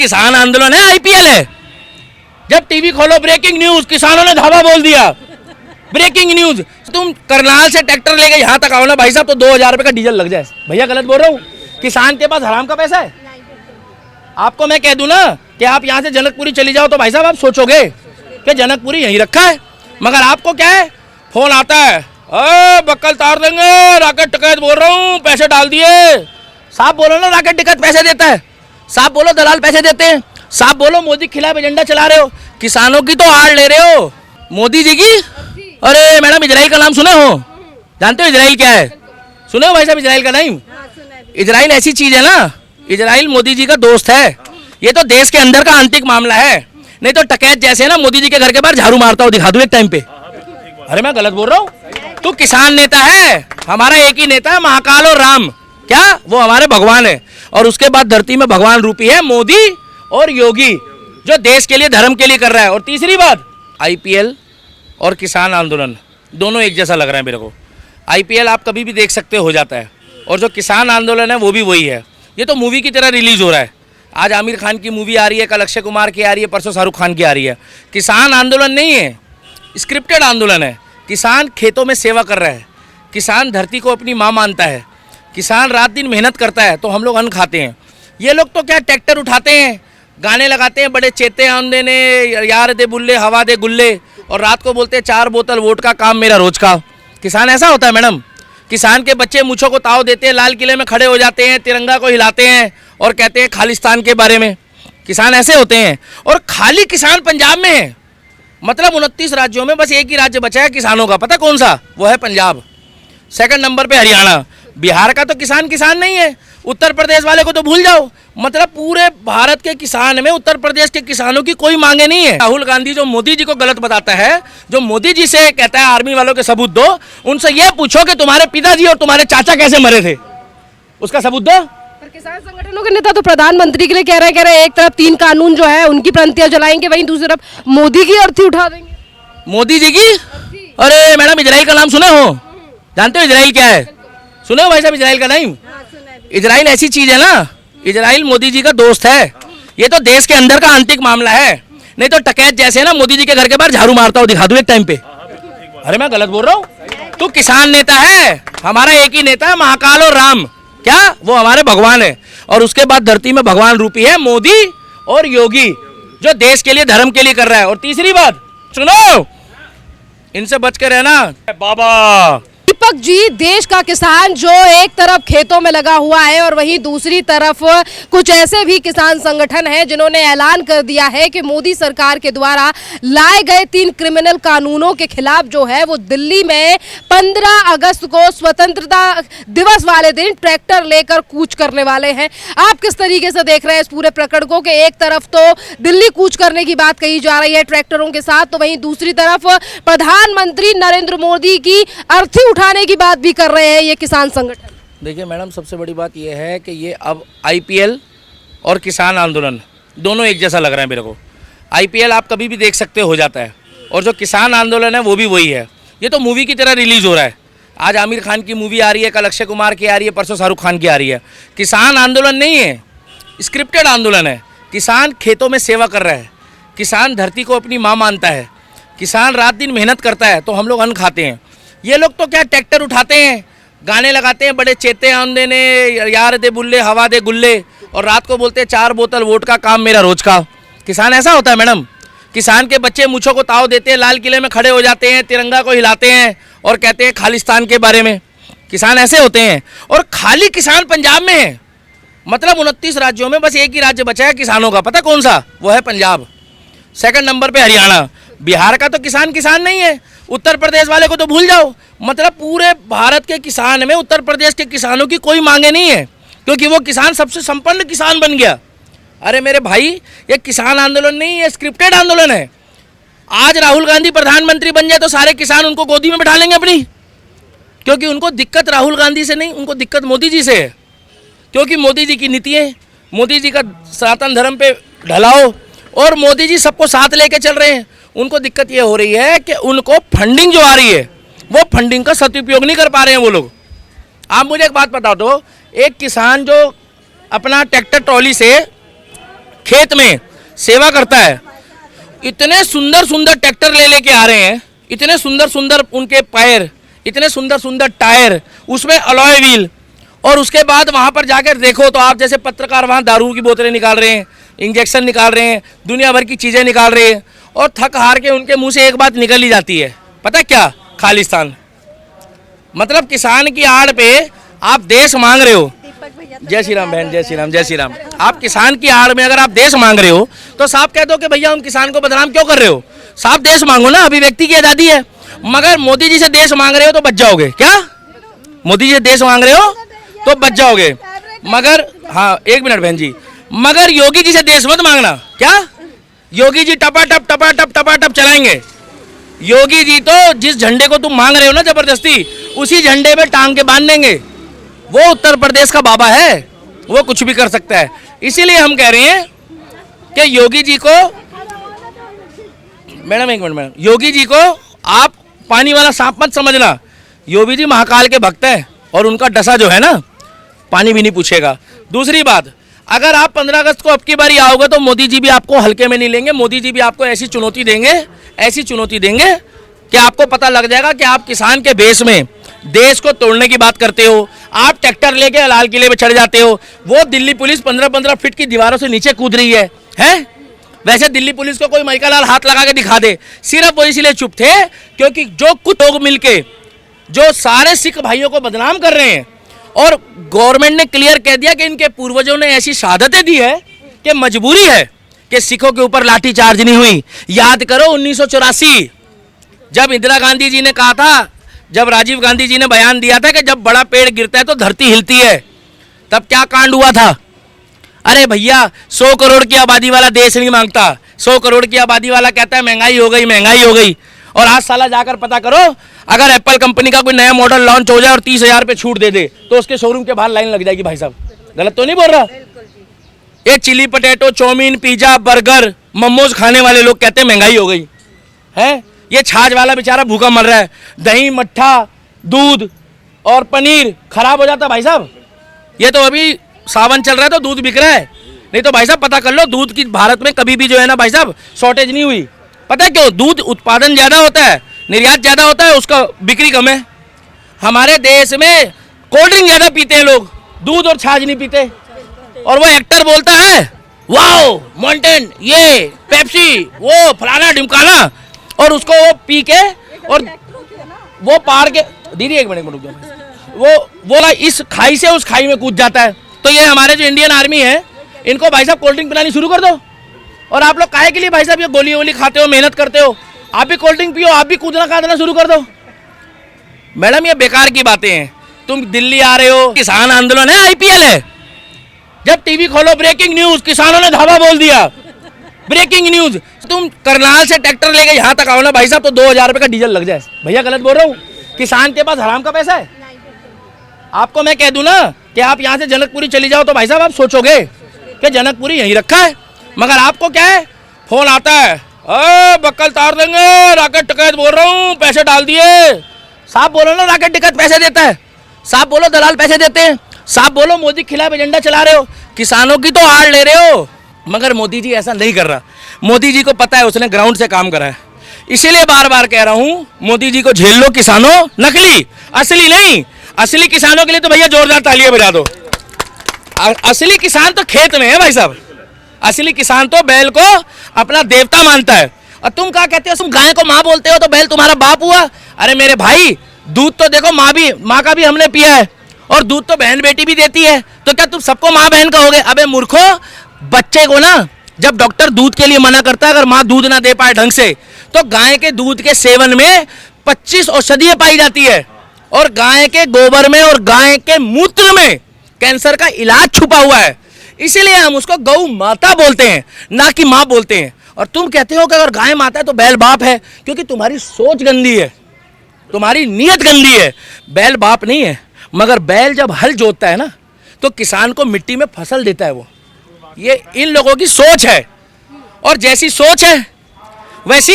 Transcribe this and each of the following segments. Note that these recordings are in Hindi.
किसान आंदोलन है, आईपीएल है। जब टीवी खोलो ब्रेकिंग न्यूज, किसानों ने धावा बोल दिया, ब्रेकिंग न्यूज। तुम करनाल से ट्रैक्टर लेके यहाँ तक आओ ना भाई साहब, तो 2000 रुपए का डीजल लग जाए। भैया गलत बोल रहा हूँ? किसान के पास हराम का पैसा है। आपको मैं कह दूं ना कि आप यहाँ से जनकपुरी चली जाओ तो भाई साहब आप सोचोगे कि जनकपुरी यहीं रखा है, मगर आपको क्या है, फोन आता है, बक्कल तार देंगे, राकेट टिकट बोल रहा हूँ, पैसे डाल दिए। साहब बोलो ना, राकेट टिकट पैसे देता है। साहब बोलो दलाल पैसे देते हैं। साहब बोलो मोदी के खिलाफ एजेंडा चला रहे हो। किसानों की तो आड़ ले रहे हो मोदी जी की। अरे मैडम, इजराइल का नाम सुने हो? जानते हो इजराइल क्या है? सुने हो भाई साहब इजराइल का नाम? इजराइल ऐसी चीज है ना, इजराइल मोदी जी का दोस्त है। ये तो देश के अंदर का आंतरिक मामला है, नहीं तो टकैत जैसे ना मोदी जी के घर के बाहर झाड़ू मारता हूँ, दिखा दूं एक टाइम पे। अरे मैं गलत बोल रहा हूँ? तू किसान नेता है, हमारा एक ही नेता है, महाकाल और राम। क्या वो हमारे भगवान है? और उसके बाद धरती में भगवान रूपी है मोदी और योगी, जो देश के लिए धर्म के लिए कर रहा है। और तीसरी बात, आईपीएल और किसान आंदोलन दोनों एक जैसा लग रहा है मेरे को। आईपीएल आप कभी भी देख सकते हो जाता है, और जो किसान आंदोलन है वो भी वही है। ये तो मूवी की तरह रिलीज हो रहा है। आज आमिर खान की मूवी आ रही है, कल अक्षय कुमार की आ रही है, परसों शाहरुख खान की आ रही है। किसान आंदोलन नहीं है, स्क्रिप्टेड आंदोलन है। किसान खेतों में सेवा कर रहा है, किसान धरती को अपनी माँ मानता है, किसान रात दिन मेहनत करता है तो हम लोग अन्न खाते हैं। ये लोग तो क्या ट्रैक्टर उठाते हैं, गाने लगाते हैं, बड़े चेते आंदे ने, यार दे बुल्ले हवा दे गुल्ले, और रात को बोलते हैं 4 बोतल वोट का काम मेरा रोज का। किसान ऐसा होता है मैडम? किसान के बच्चे मूंछों को ताव देते हैं, लाल किले में खड़े हो जाते हैं, तिरंगा को हिलाते हैं और कहते हैं खालिस्तान के बारे में। किसान ऐसे होते हैं। और खाली किसान पंजाब में है, मतलब 29 राज्यों में बस एक ही राज्य बचा है किसानों का, पता कौन सा? वो है पंजाब। सेकंड नंबर पे हरियाणा। बिहार का तो किसान किसान नहीं है। उत्तर प्रदेश वाले को तो भूल जाओ। मतलब पूरे भारत के किसान में उत्तर प्रदेश के किसानों की कोई मांगे नहीं है। राहुल गांधी जो मोदी जी को गलत बताता है, जो मोदी जी से कहता है आर्मी वालों के सबूत दो, उनसे ये पूछो कि तुम्हारे पिताजी और तुम्हारे चाचा कैसे मरे थे, उसका सबूत दो। पर किसान संगठनों के नेता तो प्रधानमंत्री के लिए कह रहे हैं एक तरफ 3 कानून जो है उनकी पंक्तियां जलाएंगे, वहीं दूसरी तरफ मोदी की अर्थी उठा देंगे। मोदी जी की? अरे मैडम, इजराइल का नाम सुने हो? जानते हो इजराइल क्या है? सुने हो भाई साहब इजराइल का नाम? इजराइल ऐसी चीज है ना, इजराइल मोदी जी का दोस्त है। ये तो देश के अंदर का आंतरिक मामला है, नहीं तो टकैत जैसे ना मोदी जी के घर के बाहर झाड़ू मारता हूँ, दिखा दूं एक टाइम पे। अरे मैं गलत बोल रहा हूँ? तू किसान नेता है, हमारा एक ही नेता है, महाकाल और राम। क्या वो हमारे भगवान है? और उसके बाद धरती में भगवान रूपी है मोदी और योगी, जो देश के लिए धर्म के लिए कर रहा है। और तीसरी बात सुनो, इनसे बच के रहना बाबा। दीपक जी, देश का किसान जो एक तरफ खेतों में लगा हुआ है और वहीं दूसरी तरफ कुछ ऐसे भी किसान संगठन हैं जिन्होंने ऐलान कर दिया है कि मोदी सरकार के द्वारा लाए गए 3 क्रिमिनल कानूनों के खिलाफ जो है वो दिल्ली में 15 अगस्त को स्वतंत्रता दिवस वाले दिन ट्रैक्टर लेकर कूच करने वाले हैं। आप किस तरीके से देख रहे हैं इस पूरे प्रकरण को कि एक तरफ तो दिल्ली कूच करने की बात कही जा रही है ट्रैक्टरों के साथ, तो वहीं दूसरी तरफ प्रधानमंत्री नरेंद्र मोदी की अर्थी उठाने की बात भी कर रहे हैं ये किसान संगठन। देखिए मैडम, सबसे बड़ी बात यह है कि ये अब आईपीएल और किसान आंदोलन दोनों एक जैसा लग रहा है मेरे को। आईपीएल आप कभी भी देख सकते हो जाता है, और जो किसान आंदोलन है वो भी वही है। ये तो मूवी की तरह रिलीज हो रहा है। आज आमिर खान की मूवी आ रही है, कल अक्षय कुमार की आ रही है, परसों शाहरुख खान की आ रही है। किसान आंदोलन नहीं है, स्क्रिप्टेड आंदोलन है। किसान खेतों में सेवा कर रहा है, किसान धरती को अपनी माँ मानता है, किसान रात दिन मेहनत करता है तो हम लोग अन्न खाते हैं। ये लोग तो क्या ट्रैक्टर उठाते हैं, गाने लगाते हैं, बड़े चेते आंदे ने, यार दे बुल्ले हवा दे गुल्ले, और रात को बोलते हैं 4 बोतल वोट का काम मेरा रोज का। किसान ऐसा होता है मैडम? किसान के बच्चे मूंछों को ताव देते हैं, लाल किले में खड़े हो जाते हैं, तिरंगा को हिलाते हैं और कहते हैं खालिस्तान के बारे में। किसान ऐसे होते हैं। और खाली किसान पंजाब में है, मतलब 29 राज्यों में बस एक ही राज्य बचा है किसानों का, पता कौन सा? वो है पंजाब। सेकंड नंबर पे हरियाणा। बिहार का तो किसान किसान नहीं है। उत्तर प्रदेश वाले को तो भूल जाओ। मतलब पूरे भारत के किसान में उत्तर प्रदेश के किसानों की कोई मांगे नहीं है, क्योंकि वो किसान सबसे संपन्न किसान बन गया। अरे मेरे भाई, ये किसान आंदोलन नहीं है, स्क्रिप्टेड आंदोलन है। आज राहुल गांधी प्रधानमंत्री बन जाए तो सारे किसान उनको गोदी में बैठा लेंगे अपनी, क्योंकि उनको दिक्कत राहुल गांधी से नहीं, उनको दिक्कत मोदी जी से है। क्योंकि मोदी जी की नीति है, मोदी जी का सनातन धर्म पे ढलाओ, और मोदी जी सबको साथ लेके चल रहे हैं। उनको दिक्कत ये हो रही है कि उनको फंडिंग जो आ रही है वो फंडिंग का सदुपयोग नहीं कर पा रहे हैं वो लोग। आप मुझे एक बात बता दो, एक किसान जो अपना ट्रैक्टर ट्रॉली से खेत में सेवा करता है, इतने सुंदर सुंदर ट्रैक्टर ले लेके आ रहे हैं, इतने सुंदर सुंदर उनके पैर, इतने सुंदर सुंदर टायर, उसमें अलॉय व्हील, और उसके बाद वहाँ पर जाकर देखो तो आप जैसे पत्रकार वहाँ दारू की बोतलें निकाल रहे हैं, इंजेक्शन निकाल रहे हैं, दुनिया भर की चीज़ें निकाल रहे हैं, और थक हार के उनके मुंह से एक बात निकल ही जाती है, पता क्या? खालिस्तान। मतलब किसान की आड़ पे आप देश मांग रहे हो। जय श्री राम बहन, जय श्री राम, जय श्री राम। आप किसान की आड़ में अगर आप देश मांग रहे हो तो साफ कह दो कि भैया हम किसान को बदनाम क्यों कर रहे हो, साफ देश मांगो ना, अभिव्यक्ति की आज़ादी है। मगर मोदी जी से देश मांग रहे हो तो बच जाओगे क्या? मोदी जी से देश मांग रहे हो तो बच जाओगे, मगर हाँ एक मिनट बहन जी, मगर योगी जी से देश मत मांगना। क्या? योगी जी टपाटप चलाएंगे। योगी जी तो जिस झंडे को तुम मांग रहे हो ना जबरदस्ती, उसी झंडे में टांग के बांध देंगे। वो उत्तर प्रदेश का बाबा है, वो कुछ भी कर सकता है। इसीलिए हम कह रहे हैं कि योगी जी को, मैडम एक मिनट मैडम, योगी जी को आप पानी वाला सांप मत समझना। योगी जी महाकाल के भक्त हैं और उनका डसा जो है ना पानी भी नहीं पूछेगा। दूसरी बात, अगर आप 15 अगस्त को अब की बारी आओगे तो मोदी जी भी आपको हल्के में नहीं लेंगे। मोदी जी भी आपको ऐसी चुनौती देंगे, ऐसी चुनौती देंगे कि आपको पता लग जाएगा कि आप किसान के बेस में देश को तोड़ने की बात करते हो। आप ट्रैक्टर लेके लाल किले पे चढ़ जाते हो। वो दिल्ली पुलिस 15-15 फीट की दीवारों से नीचे कूद रही है? वैसे दिल्ली पुलिस को कोई माइका लाल हाथ लगा के दिखा दे। सिर्फ वो इसलिए चुप थे क्योंकि जो कुछ लोग मिलके जो सारे सिख भाइयों को बदनाम कर रहे हैं, और गवर्नमेंट ने क्लियर कह दिया कि इनके पूर्वजों ने ऐसी शहादतें दी है कि मजबूरी है कि सिखों के ऊपर लाठीचार्ज नहीं हुई। याद करो 1984 जब इंदिरा गांधी जी ने कहा था, जब राजीव गांधी जी ने बयान दिया था कि जब बड़ा पेड़ गिरता है तो धरती हिलती है, तब क्या कांड हुआ था? अरे भैया 100 करोड़ की आबादी वाला देश नहीं मांगता, 100 करोड़ की आबादी वाला कहता है महंगाई हो गई, महंगाई हो गई। और आज साला जाकर पता करो, अगर एप्पल कंपनी का कोई नया मॉडल लॉन्च हो जाए और 30,000 पे छूट दे दे तो उसके शोरूम के बाहर लाइन लग जाएगी। भाई साहब गलत तो नहीं बोल रहा? ये chilli potato, chow mein, pizza, burger, momos खाने वाले लोग कहते हैं महंगाई हो गई है। ये छाछ वाला बेचारा भूखा मर रहा है। दही, मट्ठा, दूध और पनीर खराब हो जाता भाई साहब। ये तो अभी सावन चल रहा है तो दूध बिक रहा है, नहीं तो भाई साहब पता कर लो दूध की भारत में कभी भी जो है ना भाई साहब शॉर्टेज नहीं हुई। पता है क्यों? दूध उत्पादन ज़्यादा होता है, निर्यात ज़्यादा होता है, उसका बिक्री कम है। हमारे देश में कोल्ड ड्रिंक ज़्यादा पीते हैं लोग, दूध और छाछ नहीं पीते। और वो एक्टर बोलता है वाओ माउंटेन, ये पेप्सी, वो फलाना ढिमकाना, और उसको वो पी के और वो पार के, दीदी एक मिनट रुक जाओ, वो इस खाई से उस खाई में कूद जाता है। तो ये हमारे जो इंडियन आर्मी है, इनको भाई साहब कोल्ड ड्रिंक पिलानी शुरू कर दो। और आप लोग काहे के लिए भाई साहब ये गोली वोली खाते हो, मेहनत करते हो? आप भी कोल्ड ड्रिंक पियो, आप भी कूदना कादना शुरू कर दो। मैडम ये बेकार की बातें हैं। तुम दिल्ली आ रहे हो, किसान आंदोलन है, IPL है। जब टीवी खोलो ब्रेकिंग न्यूज, किसानों ने धावा बोल दिया, ब्रेकिंग न्यूज। तुम करनाल से ट्रैक्टर लेके यहाँ तक आओ ना भाई साहब तो 2,000 रुपये का डीजल लग जाए। भैया गलत बोल रहा हूँ? किसान के पास हराम का पैसा है। आपको मैं कह दूं ना कि आप यहाँ से जनकपुरी चली जाओ तो भाई साहब आप सोचोगे कि जनकपुरी यहीं रखा है, मगर आपको क्या है, फोन आता है, बक्कल तार देंगे, राकेट टिकट बोल रहा हूँ, पैसे डाल दिए। साहब बोलो ना राकेट टिकट पैसे देता है, साहब बोलो दलाल पैसे देते हैं, साहब बोलो मोदी खिलाफ एजेंडा चला रहे हो, किसानों की तो आड़ ले रहे हो। मगर मोदी जी ऐसा नहीं कर रहा। मोदी जी को पता है, उसने ग्राउंड से काम करा है। इसीलिए बार बार कह रहा हूँ मोदी जी को झेल लो किसानों, नकली असली नहीं। असली किसानों के लिए तो भैया जोरदार तालियां बजा दो। असली किसान तो खेत में है भाई साहब। असली किसान तो बैल को अपना देवता मानता है। और तुम क्या कहते हो, तुम गाय को माँ बोलते हो तो बैल तुम्हारा बाप हुआ? अरे मेरे भाई, दूध तो देखो माँ का भी हमने पिया है, और दूध तो बहन बेटी भी देती है, तो क्या तुम सबको माँ बहन कहोगे? अबे मूर्खो, बच्चे को ना जब डॉक्टर दूध के लिए मना करता है, अगर माँ दूध ना दे पाए ढंग से, तो गाय के दूध के सेवन में 25 औषधियां पाई जाती है, और गाय के गोबर में और गाय के मूत्र में कैंसर का इलाज छुपा हुआ है। इसीलिए हम उसको गौ माता बोलते हैं, ना कि माँ बोलते हैं। और तुम कहते हो कि अगर गाय माता है तो बैल बाप है, क्योंकि तुम्हारी सोच गंदी है, तुम्हारी नीयत गंदी है। बैल बाप नहीं है, मगर बैल जब हल जोतता है ना तो किसान को मिट्टी में फसल देता है। वो ये इन लोगों की सोच है, और जैसी सोच है वैसी,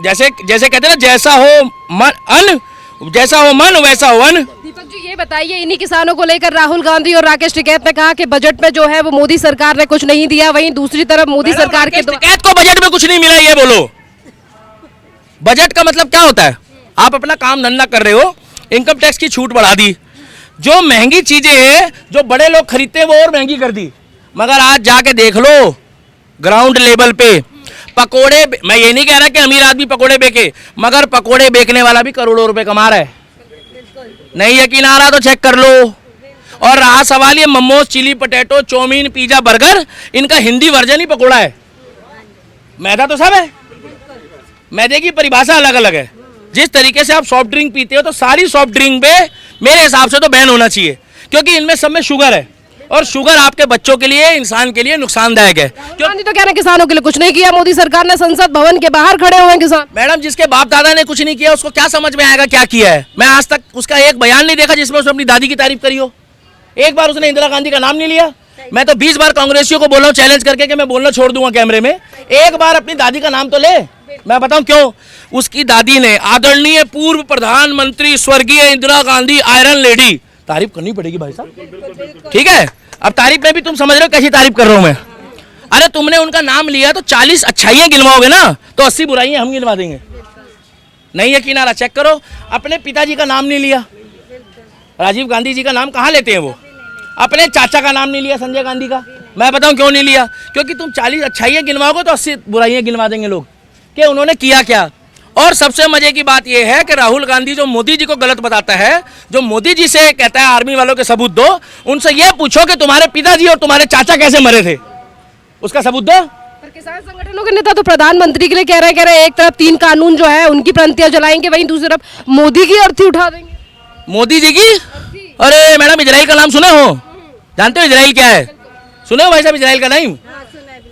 जैसे कहते हैं ना, जैसा हो मन वैसा हो अन्न। जी ये बताइए, इन्हीं किसानों को लेकर राहुल गांधी और राकेश टिकैत ने कहा कि बजट में जो है वो मोदी सरकार ने कुछ नहीं दिया, वहीं दूसरी तरफ मोदी सरकार के टिकैत को बजट में कुछ नहीं मिला, ये बोलो। बजट का मतलब क्या होता है? आप अपना काम धंधा कर रहे हो, इनकम टैक्स की छूट बढ़ा दी, जो महंगी चीजें हैं जो बड़े लोग खरीदते हैं वो और महंगी कर दी। मगर आज जाके देख लो ग्राउंड लेवल पे पकोड़े, मैं ये नहीं कह रहा कि अमीर आदमी पकोड़े बेचे, मगर पकोड़े बेचने वाला भी करोड़ों रुपए कमा रहा है। नहीं यकीन आ रहा तो चेक कर लो। और रहा सवाल ये momos, chilli potato, chow mein, pizza, burger, इनका हिंदी वर्जन ही पकोड़ा है। मैदा तो सब है, मैदे की परिभाषा अलग अलग है। जिस तरीके से आप सॉफ्ट ड्रिंक पीते हो तो सारी सॉफ्ट ड्रिंक पे मेरे हिसाब से तो बैन होना चाहिए, क्योंकि इनमें सब में शुगर है और शुगर आपके बच्चों के लिए, इंसान के लिए नुकसानदायक है। गांधी तो कह रहे हैं किसानों के लिए कुछ नहीं किया मोदी सरकार ने, संसद भवन के बाहर खड़े हुए हैं किसान। मैडम, जिसके बाप दादा ने कुछ नहीं किया उसको क्या समझ में आएगा क्या किया है? मैं आज तक उसका एक बयान नहीं देखा जिसमें उसने अपनी दादी की तारीफ करी हो। एक बार उसने इंदिरा गांधी का नाम नहीं लिया। मैं तो 20 बार कांग्रेसियों को बोल रहा हूँ चैलेंज करके कि मैं बोलना छोड़ दूंगा कैमरे में, एक बार अपनी दादी का नाम तो ले। मैं बताऊं क्यों? उसकी दादी ने आदरणीय पूर्व प्रधानमंत्री स्वर्गीय इंदिरा गांधी, आयरन लेडी, तारीफ करनी पड़ेगी भाई साहब, ठीक है? अब तारीफ में भी तुम समझ रहे हो कैसी तारीफ कर रहा हूं मैं। अरे तुमने उनका नाम लिया तो 40 अच्छाइयां गिनवाओगे ना, तो 80 बुराइयां हम गिनवा देंगे। नहीं यकीन आ रहा, चेक करो। अपने पिताजी का नाम नहीं लिया, राजीव गांधी जी का नाम कहाँ लेते हैं वो? अपने चाचा का नाम नहीं लिया, संजय गांधी का। मैं बताऊं क्यों नहीं लिया? क्योंकि तुम 40 अच्छाइयां गिनवाओगे तो 80 बुराइयां गिनवा देंगे लोग कि उन्होंने किया क्या। और सबसे मजे की बात यह है कि राहुल गांधी जो मोदी जी को गलत बताता है, जो मोदी जी से कहता है आर्मी वालों के सबूत दो, उनसे यह पूछो कि तुम्हारे पिताजी और तुम्हारे चाचा कैसे मरे थे, उसका सबूत दो। पर किसान संगठनों के नेता तो प्रधानमंत्री के लिए कह रहे हैं एक तरफ 3 कानून जो है उनकी पंक्तियां जलाएंगे, वहीं दूसरी तरफ मोदी की अर्थी उठा देंगे। मोदी जी की? अरे मैडम, इजराइल का नाम सुने हो? जानते हो इजराइल क्या है? सुने हो भाई साहब इजराइल का नाम?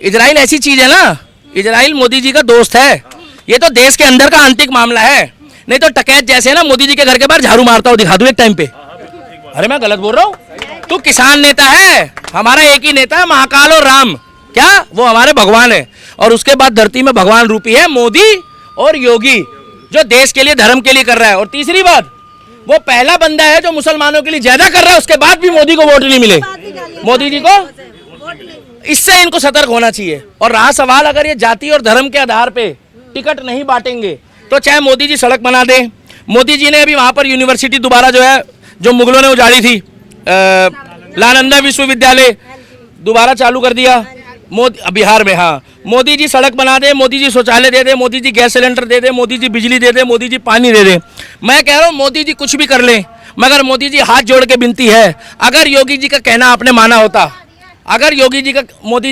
इजराइल ऐसी चीज है ना, इजराइल मोदी जी का दोस्त है। ये तो देश के अंदर का आंतरिक मामला है। नहीं तो टकैत जैसे ना मोदी जी के घर के बाहर झाड़ू मारता हो, दिखा दूं एक टाइम पे। अरे मैं गलत बोल रहा हूँ? तू किसान नेता है, हमारा एक ही नेता है, महाकाल और राम, क्या वो हमारे भगवान है। और उसके बाद धरती में भगवान रूपी है मोदी और योगी, जो देश के लिए, धर्म के लिए कर रहा है। और तीसरी बात, वो पहला बंदा है जो मुसलमानों के लिए ज्यादा कर रहा है, उसके बाद भी मोदी को वोट नहीं मिले, मोदी जी को। इससे इनको सतर्क होना चाहिए। और रहा सवाल, अगर ये जाति और धर्म के आधार पे टिकट नहीं बांटेंगे तो चाहे मोदी जी सड़क बना दे। मोदी जी ने अभी वहां पर यूनिवर्सिटी दोबारा जो है, जो मुगलों ने उजाड़ी थी, नालंदा विश्वविद्यालय दोबारा चालू कर दिया मोदी, बिहार में। हाँ, मोदी जी सड़क बना दे, मोदी जी शौचालय दे दे, मोदी जी गैस सिलेंडर दे दे, मोदी जी बिजली दे दे, मोदी जी पानी दे दे। मैं कह रहा हूँ मोदी जी कुछ भी कर ले, मगर मोदी जी हाथ जोड़ के विनती है, अगर योगी जी का कहना आपने माना होता, अगर योगी जी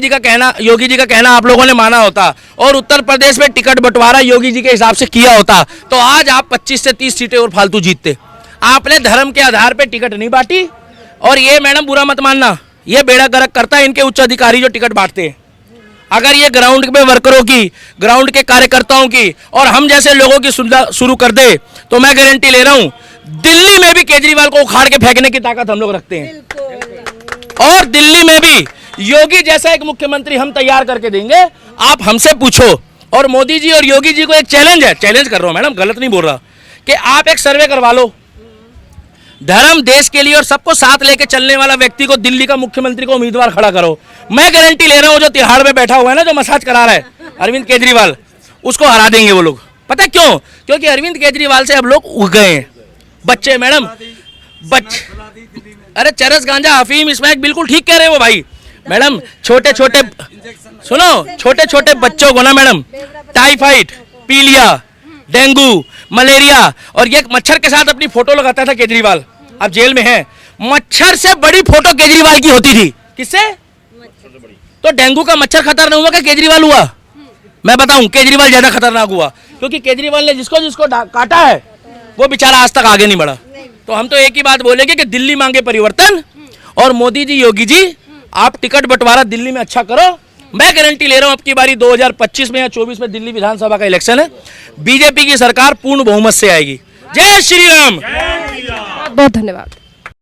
का कहना आप लोगों ने माना होता और उत्तर प्रदेश में टिकट बंटवारा योगी जी के हिसाब से किया होता, तो आज आप 25 से 30 सीटें और फालतू जीतते। आपने धर्म के आधार पे टिकट नहीं बांटी। और ये मैडम बुरा मत मानना, ये बेड़ा गर्क करता है इनके उच्च अधिकारी जो टिकट बांटते हैं। अगर ये ग्राउंड पे वर्करों की, ग्राउंड के कार्यकर्ताओं की और हम जैसे लोगों की सुविधा शुरू कर दे, तो मैं गारंटी ले रहा हूं दिल्ली में भी केजरीवाल को उखाड़ के फेंकने की ताकत हम लोग रखते हैं। और दिल्ली में भी योगी जैसा एक मुख्यमंत्री हम तैयार करके देंगे, आप हमसे पूछो। और मोदी जी और योगी जी को एक चैलेंज है, चैलेंज कर रहा हूं मैडम, गलत नहीं बोल रहा, कि आप एक सर्वे करवा लो, धर्म, देश के लिए और सबको साथ लेके चलने वाला व्यक्ति को दिल्ली का मुख्यमंत्री को उम्मीदवार खड़ा करो। मैं गारंटी ले रहा हूं जो तिहाड़ में बैठा हुआ है ना, जो मसाज करा रहा है अरविंद केजरीवाल, उसको हरा देंगे वो लोग। पता क्यों? क्योंकि अरविंद केजरीवाल से अब लोग उग गए हैं। बच्चे मैडम, अरे चरस, गांजा, अफीम, स्मैक, बिल्कुल ठीक कह रहे हो भाई मैडम। छोटे छोटे, सुनो, छोटे छोटे बच्चों को ना मैडम टाइफाइड, पीलिया, डेंगू, मलेरिया, और ये मच्छर के साथ अपनी फोटो लगाता था केजरीवाल, अब जेल में है। मच्छर से बड़ी फोटो केजरीवाल की होती थी। किससे? तो डेंगू का मच्छर खतरनाक हुआ क्या केजरीवाल हुआ? मैं बताऊं, केजरीवाल ज्यादा खतरनाक हुआ, क्योंकि केजरीवाल ने जिसको जिसको काटा है वो बेचारा आज तक आगे नहीं बढ़ा। तो हम तो एक ही बात बोलेंगे कि दिल्ली मांगे परिवर्तन, और मोदी जी, योगी जी, आप टिकट बंटवारा दिल्ली में अच्छा करो। मैं गारंटी ले रहा हूं अब की बारी 2025 में या 24 में दिल्ली विधानसभा का इलेक्शन है, बीजेपी की सरकार पूर्ण बहुमत से आएगी। जय श्री राम। बहुत बहुत धन्यवाद।